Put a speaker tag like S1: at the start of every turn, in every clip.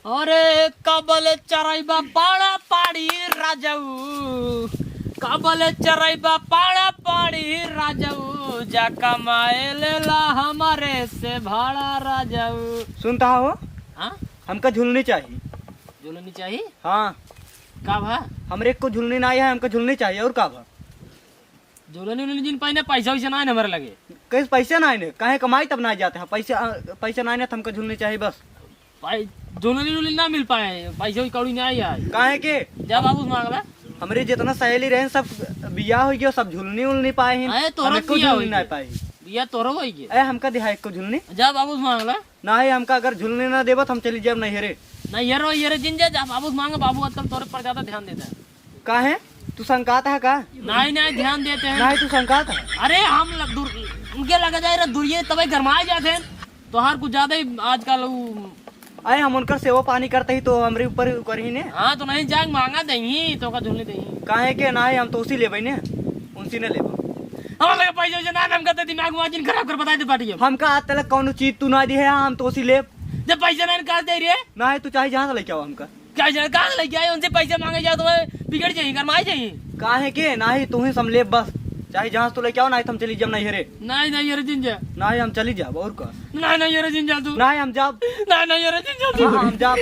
S1: अरे कबल चराइबा पाड़ा पाड़ी राजाऊ, कबल चराइबा पाड़ा पाड़ी राजाऊ, जा कमाए लेला हमारे से भाड़ा राजाऊ।
S2: सुनता हो?
S1: हाँ
S2: हमका झुलनी चाहिए।
S1: झुलनी चाहिए?
S2: हाँ
S1: का भा?
S2: हमरे को झुलनी नहीं है, हमको झुलनी चाहिए। और का भा?
S1: झुलनी उलनी जिन पहिने पैसा वैसा ना हमारे लगे।
S2: कैसे पैसे ना ने काहे कमाई तब ना जाते हैं पैसा। पैसा ना तो हमको झुलनी चाहिए बस।
S1: झुलनी उलनी ना मिल पाए, पैसा कौड़ी नहीं आई।
S2: काहे के
S1: जा बाबू मांगला।
S2: हमरे जितना सहेली रहे सब बियाह हो गया, सब झुलनी उलनी पाए हैं।
S1: अरे तोरा
S2: को
S1: बियाह
S2: झुलनी
S1: होई
S2: नहीं पाई।
S1: बिया तोरो होई के।
S2: अरे हमका दिहा एक को झुलनी।
S1: जा बाबू मांगला।
S2: नहीं हमका अगर झुलनी ना देबत हम चली जाब नहीं रे।
S1: नहीं ये जिन जा बाबू मांग, बाबू तब तोरे पर ज्यादा ध्यान देता है।
S2: काहे तू शंकात है का?
S1: नहीं ध्यान देते हैं।
S2: नहीं तू शंकात है।
S1: अरे हम उनके लगा जाए दूरिये तब गरमाए जाते हैं तो हर कुछ ज्यादा ही आजकल।
S2: अरे हम उनकर सेवा पानी करते ही तो हमरे ऊपर कर ही ने।
S1: हाँ तो नहीं जाग मांगा दही तो का झुलने दही।
S2: काहे के ना हम तो उसी लेबै ने, उनसी ने लेबो।
S1: हम लगे पैसे से ना हम कहते दिमाग माजिन खराब कर बता दे पार्टी।
S2: हमका आज तक कौन चीज तू ना दी है, हम तो उसी लेब।
S1: जब पैसे ना काट दे रहे
S2: ना तू चाहे जहाँ से लेके आओ हमका।
S1: क्या कहाँ लेके आए उनसे पैसे मांगे जाओ तो बिगड़ जाइए गरमाए जाइए।
S2: काहे के ना ही तू ही समलेब बस, चाहे जहाँ से तू लेके आओ ना हम चली जाब नहीं रे।
S1: नहीं ये जिन जा।
S2: ना हम चली जाब। और का?
S1: नहीं ये जिन जा तू।
S2: ना हम जाब।
S1: नहीं ये जिन जा तू।
S2: हम जाब।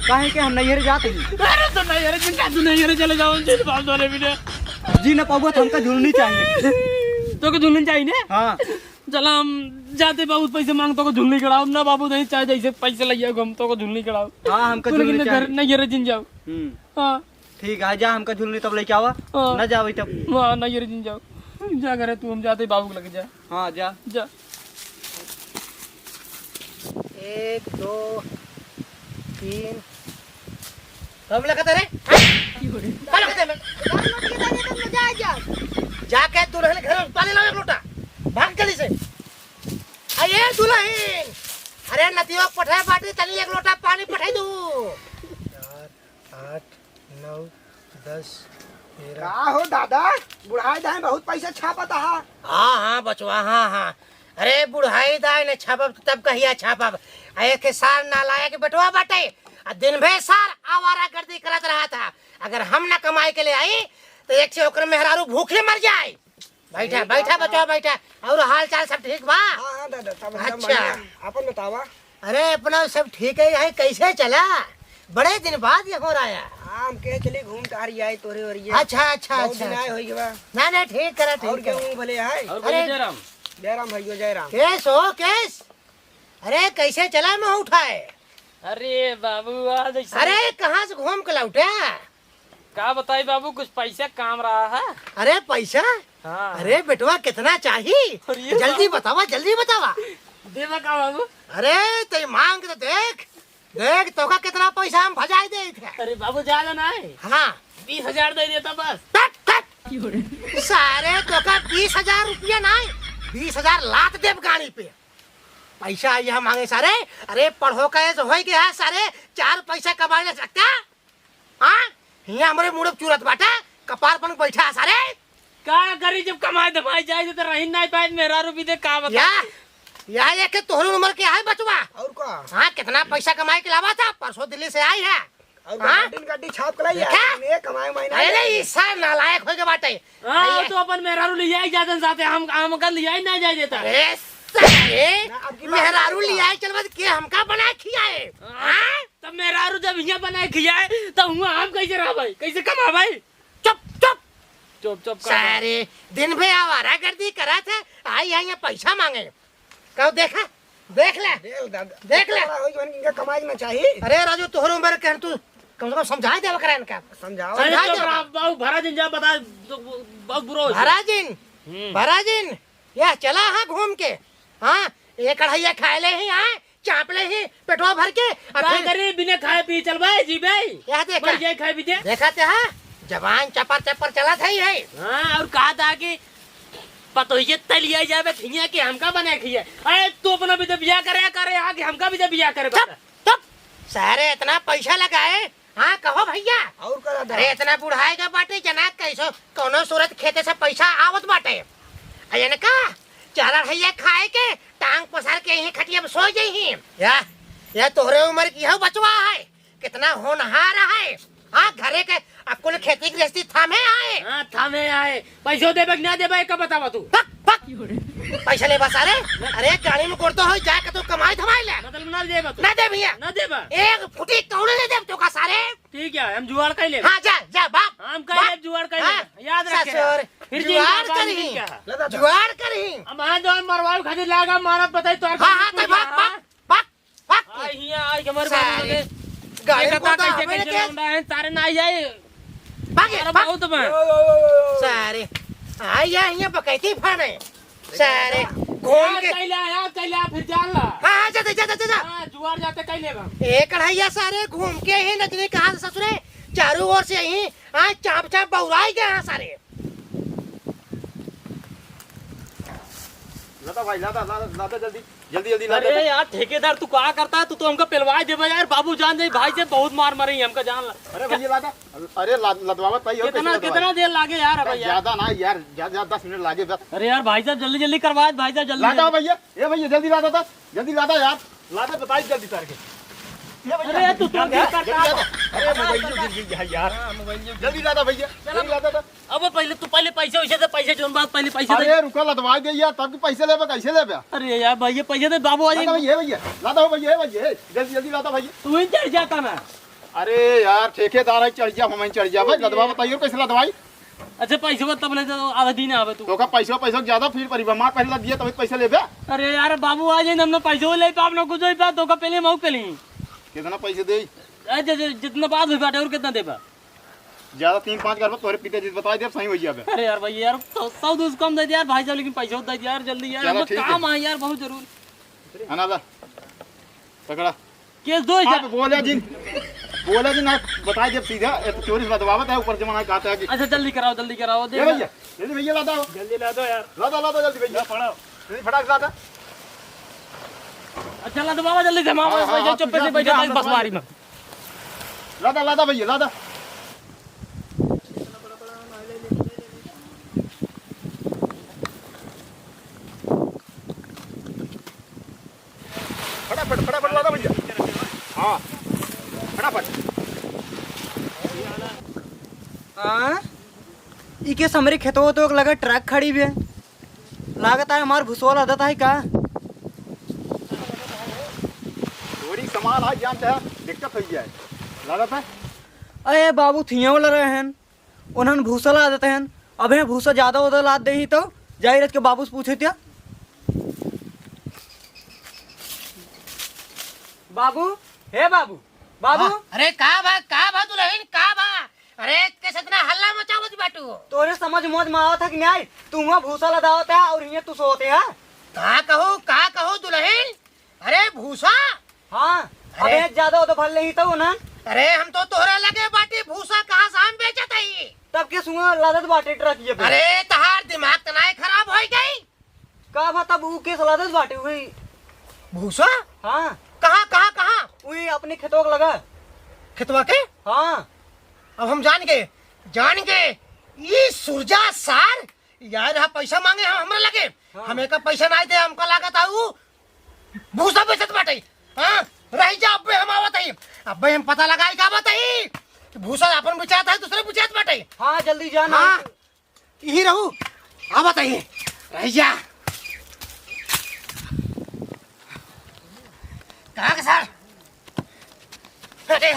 S2: काहे के हम नहीं रे जाते ही।
S1: अरे तो नहीं ये जिन जा तू। नहीं ये चले जाओ उनसे बात वाले भी ने
S2: जी ना पाऊंगा तो हमका झुलनी चाहिए।
S1: तो को झुलनी चाहिए ना?
S2: हाँ
S1: चला हम जाते बाबू पैसे मांग तो को झुलनी कड़ाओ ना बाबू नहीं चाहे जैसे पैसे लग जाओ हम तो को झुलनी कड़ाओ।
S2: हाँ हमका झुलनी चाहिए।
S1: नहीं ये जिन जाओ। हाँ
S2: ठीक है जा हमका झुलनी तब लेके आवा। ना जाओ तब।
S1: हाँ नहीं ये जिन जाओ जा करे तू, हम जाते बाबू लग जा।
S2: हाँ जा
S1: जा।
S3: 1 2 3 हम लगता रे जाके दुल्हन घर पानी लाओ एक लोटा भाग जल्दी से। अरे दुल्हन, अरे नदियों पठाए बाटी तनी एक लोटा पानी पठाई दू। 4 8 9 10 13।
S4: का हो दादा, बुढ़ाई दाई बहुत पैसा छापता है।
S3: हाँ बचवा हाँ। अरे बुढ़ाई दाई ने छापब तब कहिया छापब। एक साल नालायक बेटवा बाटे, दिन भर सार आवारा गर्दी करत रहा था। अगर हम ना कमाई के लिए आई तो एक से ओकर मेहरारू भूखे मर जाए। बैठा बचवा बैठा। और हाल चाल सब ठीक बा?
S4: हाँ दादा सब
S3: अच्छा।
S4: अपन बतावा।
S3: अरे अपना सब ठीक है कैसे चला? बड़े दिन बाद ये हो रहा है।
S4: हम के चली घूम तारी आई तोरे और ये।
S3: अच्छा
S4: बहुत दिन आए होई के बा।
S3: ना ठीक करा
S4: और
S3: ठीक
S4: क्या
S3: है।
S4: भले आए।
S3: अरे
S4: जयराम भाइयों जयराम।
S3: केस अरे कैसे चला मुँह उठाए?
S1: अरे बाबू आज
S3: अरे कहाँ से घूम के लौटा?
S1: का बताई बाबू, कुछ पैसा काम रहा है।
S3: अरे पैसा?
S1: हाँ।
S3: अरे बेटवा कितना चाहिए?
S1: अरे
S3: जल्दी बतावा
S1: देवा का बाबू।
S3: अरे ते मांग तो देख तो का कितना पैसा हम भजाई दे थे।
S1: अरे बाबू ज्यादा ना है,
S3: हाँ
S1: 20,000 दे देता बस।
S3: सारे तो का 20,000 रुपया नहीं, 20,000 लात देव गाड़ी पे। पैसा यहाँ मांगे सारे। अरे पढ़ो कैसे हो गया सारे, 4 पैसा कमा ले सकता। हाँ यहाँ हमारे मुड़प चूरत बाटा कपार पर बैठा सारे।
S1: का करी जब कमाई दमाई जाए तो रही नहीं पाए मेरा रूपी दे का बता।
S3: या एक तोहरी उम्र के है बचवा।
S4: और का?
S3: हाँ कितना पैसा कमाए के लावा था, परसों दिल्ली से आई है।
S4: और
S3: हाँ?
S4: गाड़ी छाप के लाई
S3: देखा?
S4: है कमाए महीना।
S3: अरे इस साल नालायक हो के बाटे।
S1: हाँ तो अपन मेहरारू ले जाए जाते साथे, हम का ले जाए ना जाए देता।
S3: अरे सारे
S4: ना, अब की बात
S3: मेहरारू
S4: नहीं
S3: लिया चल बस के हमका बना खियाए। हाँ?
S1: तब मेहरारू जब यहाँ बनाए खियाए तो हुआ हम कैसे रहा भाई, कैसे कमा भाई। चुप
S3: सारे दिन भर आवारा गर्दी करा था, आई यहाँ पैसा मांगे। कहो देखा देख ले देख ले।
S4: इनका कमाई में चाहिए।
S3: अरे राजू तोहर उम्र के तू कम से कम समझा दे बकरा इनका।
S4: समझाओ।
S1: बाबू भरा दिन जा बता बहुत बुरा हो।
S3: भराजिन या चला हाँ घूम के। हाँ ये कढ़ैया खाए ले ही हाँ चाप ले ही पेटवा भर के।
S1: करी बिना खाए पी चल भाई जी भाई।
S3: क्या देखा
S1: ये खाए पी
S3: देखा थे हाँ जवान चपर चला था ही है।
S1: हाँ और कहा था कि पतो ये तलिया जावे खिया के हमका बना खिया। अरे तू अपना भी तो बियाह करे आगे हमका भी तो बियाह करे।
S3: तब सारे इतना पैसा लगाए। हाँ कहो भैया।
S4: और का दादा?
S3: अरे इतना बुढ़ाई का बाटे जना कैसो कौनो सूरत खेते से पैसा आवत बाटे। अरे का चारा भैया खाए के टांग पसार के यही खटिया में सो जाई। या यह तोहरे उम्र की है बचवा है, कितना होनहार है। हाँ घरे के कुल खेती गृहस्थी थामे आए।
S1: हाँ थामे आए, पैसो देबे कि ना देबे का बतावा तू।
S3: पक पक पैसा ले बस। अरे गाड़ी में कोड़तो हो जाके तू कमाई थमाई ले।
S1: मतलब ना देबे तू।
S3: ना दे भैया,
S1: ना देबे।
S3: एक फुटी कौड़े ले दे तो का सारे।
S1: ठीक है, हम जुगाड़ कर ले।
S3: हाँ जा जा बाप,
S1: हम कर ले जुगाड़ कर ले, याद रखे।
S3: ससुर
S1: फिर
S3: जुगाड़ करही, जुगाड़ करही।
S1: अब हां जो मरवाओ खातिर लागा मारा बताई तो।
S3: हाँ हाँ तो बाप बाप बाप बाप।
S1: आई हिया आई हमर बाबू के
S3: गाड़ी
S1: गाड़ी
S3: को
S1: का
S3: तो
S1: कैसे कैसे लौंडा है तारे ना आई जाए।
S3: भागे
S1: अरे
S3: भाग।
S1: बहुत मैं
S3: सारे आया यहाँ बकैती फाने सारे घूम के।
S1: कैला फिर जान ला।
S3: हाँ जा जा जा जा।
S1: हां जुगाड़ जाते कैले बा।
S3: एक कढ़ाइया सारे घूम के ही नजरे कहा ससुरे चारों ओर से ही। हाँ चाप चाप बहुराई गए हैं सारे।
S2: लादा भाई लादा लादा जल्दी जल्दी जल्दी लादा।
S1: अरे यार ठेकेदार तू क्या करता है? तू तो हमको पिलवाए देबे यार। बाबू जान दे भाई से बहुत मार मारी हमका जान ला।
S2: अरे भैया लादा। अरे लदवावत भाई और
S1: कितना कितना देर लागे यार भैया?
S2: ज्यादा ना यार, ज्यादा 10 मिनट लागे बस।
S1: अरे यार भाई साहब जल्दी जल्दी करवाए भाई साहब जल्दी।
S2: लादा भैया, ये भैया जल्दी लादा था, जल्दी लादा यार, लादा बताइए जल्दी तार के।
S1: अरे तू तो क्या करता है?
S2: अरे मोबाइल जो गिर गया यार, जल्दी लादा भैया, जल्दी लादा था।
S1: अब पहले तू पहले पैसे वैसे दे, पैसे जोन बात पहले पैसे दे।
S2: अरे रुको लदवा दे यार, तब पैसे लेबे कैसे लेबे?
S1: अरे यार भैया पैसे दे बाबू आ
S2: लादा
S1: जाए।
S2: भैया लादा हो भैया जल्दी जल्दी लादा भैया।
S1: तू ही चढ़ जाता मैं।
S2: अरे यार ठेकेदार है, चढ़ जा हम चढ़ जा भाई। लदवा बताइए कैसे लदवाई?
S1: अच्छा पैसे बता तब ले तो आधा दिन आवे तू।
S2: तो का पैसा ज्यादा फिर परिवार मां पहले दिया तभी पैसे लेबे।
S1: अरे यार बाबू आ जाए हमने पैसे ले पाप ना कुछ पा तो का पहले मऊ पहले
S2: कितना पैसे दे?
S1: जितना बात हुई बाटे और कितना देबा?
S2: ज्यादा 3-5 घर तोरे पिता जी बता दे सही हो जाबे।
S1: अरे यार भाई यार 100-200 कम दे दे यार भाई साहब, लेकिन पैसा दे दे यार जल्दी यार।
S2: चलो,
S1: हम
S2: ठीक है।
S1: काम है यार बहुत जरूरी।
S2: अनादा पकड़ा
S1: केस दो
S2: आप
S1: यार।
S2: बोले जिन ना बताए जब सीधा चोरी लदवावत है ऊपर जमाना कहता है कि
S1: अच्छा जल्दी कराओ दे
S2: ये भैया जल्दी भैया लादा हो।
S1: जल्दी ला दो यार।
S2: लादा जल्दी भैया पड़ाओ जल्दी फटाक से लादा।
S1: अच्छा ला दो बाबा जल्दी से। हम
S2: हाँ, हाँ,
S1: पैसे चुप से बैठा
S2: हाँ,
S1: बसवारी में।
S2: लादा भैया लादा। फटाफट लादा भैया। हाँ फटाफट।
S5: इके समरे खेतों तो लगा ट्रक खड़ी भी है, लागत है हमार भुसवाल आदत है का।
S2: थोड़ी कमाल है जानते हैं, दिक्कत हो जाए लागत है।
S5: अरे बाबू थिया वाला रहे हैं, उन्होंने भूसा ला देते हैं। अब है भूसा ज्यादा उधर लाद दे ही तो जाहिर के बाबू से पूछे क्या बाबू हे बाबू बाबू।
S3: अरे का बा तू रहीन का बा। अरे कैसे इतना हल्ला मचावत बाटू।
S5: तोरे समझ मौज में आवत है कि नहीं? तू वहाँ भूसा लदावत है और ये तू सोते है।
S3: का कहो दुल्हन। अरे भूसा।
S5: हाँ अबे ज्यादा उधर भर ले ही तो ना।
S3: अरे हम तो तोहरे लगे बाटी भूसा कहाँ से हम बेचत है।
S5: तब के सुना लादत बाटे ट्रक ये पे।
S3: अरे तहार दिमाग तनाई खराब हो गई।
S5: का बता ऊ के लादत बाटे हुई
S3: भूसा
S5: हाँ
S3: कहाँ
S5: वही अपने खेतों का लगा।
S3: खेतवा के।
S5: हाँ
S3: अब हम जान गए ये सुरजा सार यार यहाँ पैसा मांगे हम हमरा लगे।
S5: हाँ।
S3: हमें का पैसा नहीं दे हमको लागत है भूसा बेचत बाटे। हाँ रह जा अब्बे हम आवत है। अब्बे हम पता लगाई का बताई भूसा अपन बेचात है दूसरे बेचात बाटे।
S5: हाँ जल्दी जाना।
S3: हाँ यही रहू आवत है रह जा। कहाँ के सर? अरे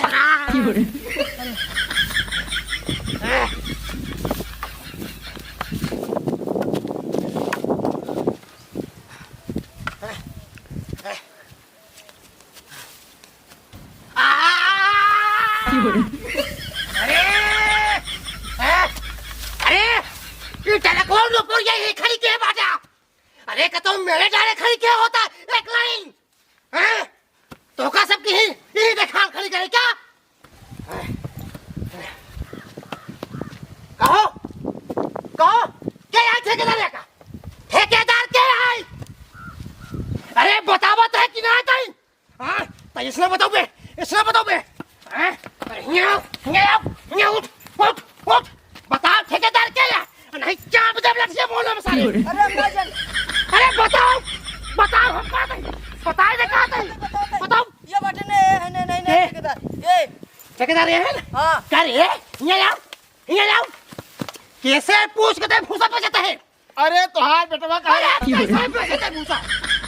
S3: ये टेलीफोन ऊपर ये खड़ी के बाटा। अरे कहता मेरे डाले खड़ी क्या होता एक लाइन हैं तो का सब की यही देखा खड़ी करे क्या। कहो क्या यार ठेकेदार का ठेकेदार क्या है। अरे बतावत है कि ना ताई। हाँ तो इसने बताओ बे हैं उठ बता ठेकेदार क्या है। नहीं चाप जब लग से बोलो सारे। अरे बताओ हम कहा थे बताए दे कहा थे बताओ।
S5: ये
S3: ठेकेदार ये है ना? क्या रे यहाँ लाओ कैसे पूछ के भूसा बचाता है?
S4: अरे तोहार बेटवा का
S3: कैसे बचाता है भूसा?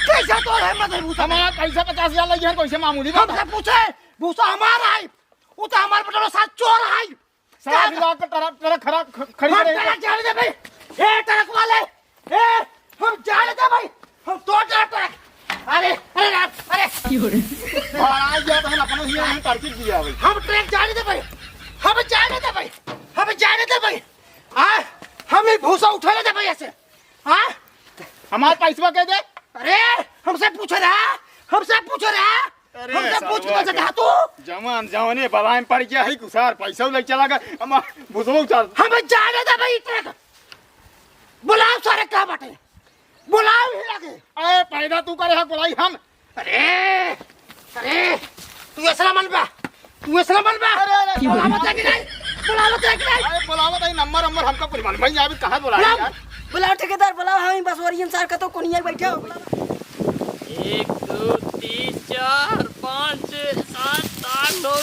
S3: कैसे तो हिम्मत है भूसा?
S4: हमारा पैसा 50,000 लगी है, कैसे मामूली बात
S3: हमसे पूछे भूसा हमारा है, वो तो हमारे बेटवा साथ चोर है।
S4: सारा दिमाग का ट्रक खराब खड़ी
S3: हम
S4: करेगा।
S3: ट्रक जाने दे भाई, ए ट्रक वाले, ए हम जाने दे भाई, हम तो ट्रक। अरे
S4: भाड़ा दिया तो हम अपने ही हम तरकीब दिया भाई।
S3: हम ट्रक जाने दे भाई, हम जाने दे भाई, हम जाने दे भाई। हम ही भूसा उठा ले दे भाई ऐसे।
S4: हमारे पैसा कह दे।
S3: अरे हमसे पूछ रहा, हमसे पूछ के बचा तू।
S4: जवान बलाएं पड़ गया है कुसार पैसा ले चला गया हम भूसो उतार।
S3: हम जाने दे भाई ट्रक। बुलाओ सारे कहाँ बाटे, बुलाओ ही लगे।
S4: अरे पैदा तू करे है बुलाई हम।
S3: अरे तू ऐसा मन बा,
S4: अरे
S3: बुलावत है कि नहीं?
S4: अरे बुलावत है नंबर हमका कुछ मालूम नहीं। अभी कहाँ बुलाया यार?
S5: बुलाओ ठेकेदार बुलाओ, हम बस वरियन सार का तो कोनिया बैठे हो।
S1: 1 2 3 4 5 6 7 8 9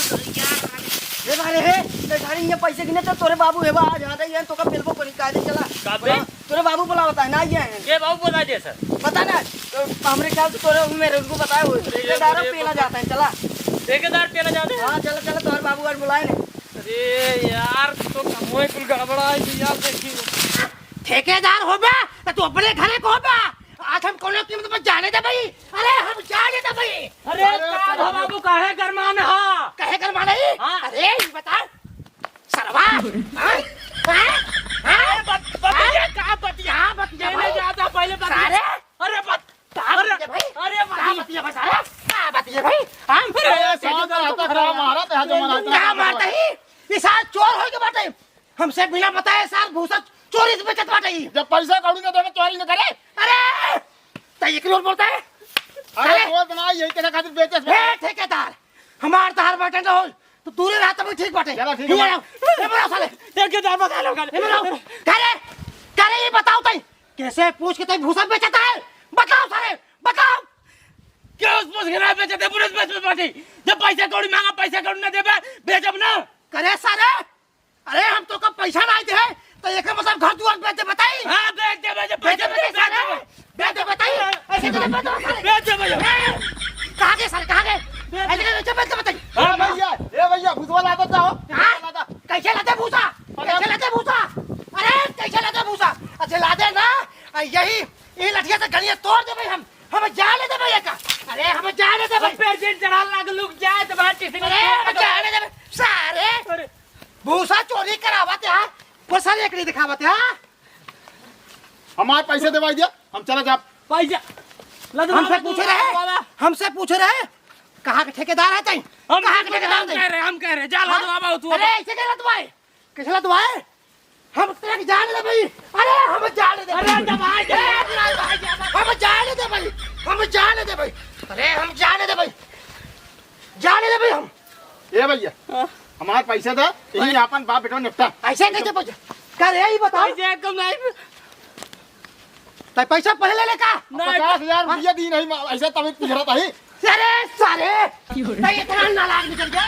S5: हे बारे हे ते सारी ये पैसे गिने तो तोरे बाबू हेबा आज आते हैं तो का पेलबो कोनी कायदे चला
S1: काबे
S5: तोरे बाबू बुलावता है ना ये है
S1: ये बाबू बता दे सर।
S5: पता ना तो हमरे ख्याल से तोरे मेरे उनको बताया हुए ठेकेदार पेला जाता है। चला
S1: ठेकेदार पेना जाते हैं।
S5: हां चलो तोरे बाबू आज बुलाए ने।
S1: अरे यार तो कमोए कुल गड़बड़ा है यार। देखिए
S3: ठेकेदार हो बा तो तू अपने घरे को बा। आज हम कोनो कीमत पर जाने दे भाई। अरे हम जाने दे भाई।
S1: अरे का बाबू काहे गरमान हां
S3: कहे कर माने?
S1: हाँ।
S3: अरे ये बता सरवा
S1: बतिया का बतिया जाता पहले बता।
S3: सारे
S1: अरे
S3: अरे भाई
S1: अरे
S3: क्या बतिया भाई सारे क्या बतिया भाई? हम
S4: अरे साथ रहता खराब मारा तो जो मना
S3: क्या मारता ही? ये साल चोर हो के बाटे हमसे बिना बताए साल भूसा चोरी से बेचत बाटे ही।
S4: जब पैसा काढू ना देवे चोरी न करे।
S3: अरे तो एक रोज बोलता है।
S4: अरे वो बना यही तेरा खातिर बेचे।
S3: हे ठेकेदार हमार तार बाटे न हो तो दूरे रात में ठीक बाटे।
S4: चलो ठीक है।
S3: ये बड़ा साले
S1: ठेकेदार बता लो
S3: करे ये बताओ तई कैसे पूछ के तई भूसा बेचता है? बताओ सारे बताओ।
S1: क्यों उस पुलिस गिरा बेचते पुलिस बेच पार्टी जब पैसा कौड़ी मांगा पैसा कौड़ी ना देबे बेचब ना
S3: करे सारे। अरे हम तो कब पैसा ना दे तो एक मतलब घर दुआर बेचे बताई।
S1: हां बेच दे बेच पैसा
S3: बेचे बताई ऐसे तो
S1: बेच दे भैया।
S3: कहां के सारे कहां के ऐसे बेचे बताई।
S4: हां भैया ए भैया भूसवा लाता जाओ।
S3: कैसे लाते भूसा? कैसे लाते भूसा? अरे कैसे लाते भूसा? अच्छा लाते ना यही ये लठिया से गलियां तोड़ दे भाई। हम जाने दे भैया का। अरे हम जाने दे भाई।
S1: पेट चढ़ा लाग लोग जाए तो बात किसी
S3: अरे हम जाने दे सारे भूसा चोरी करावत है फसल एक नहीं दिखावत है।
S4: हमारे पैसे देवाई दिया हम चला जा।
S1: पैसा
S3: हमसे पूछ रहे कहाँ के ठेकेदार है तई? कहाँ के ठेकेदार तई?
S1: हम कह रहे जा ला दो बाबू तू।
S3: अरे ऐसे क्या लदवाए? कैसे लदवाए? हम तेरे जाने दे भाई। अरे हम जाने दे।
S1: अरे दबाई दे
S3: हम जाने दे भाई। हम जाने दे भाई। अरे हम जाने दे भाई। जाने दे भाई हम।
S4: ए भैया हमारे पैसे दे यही अपन बाप बेटा निपटा।
S3: ऐसे कैसे पैसा? कर यही बताओ।
S1: पैसे कम नहीं
S3: तो पैसा पहले ले का
S4: 50,000 रुपया दी नहीं ऐसा तभी पिछड़ा था ही।
S3: सारे सारे इतना नालायक निकल गया।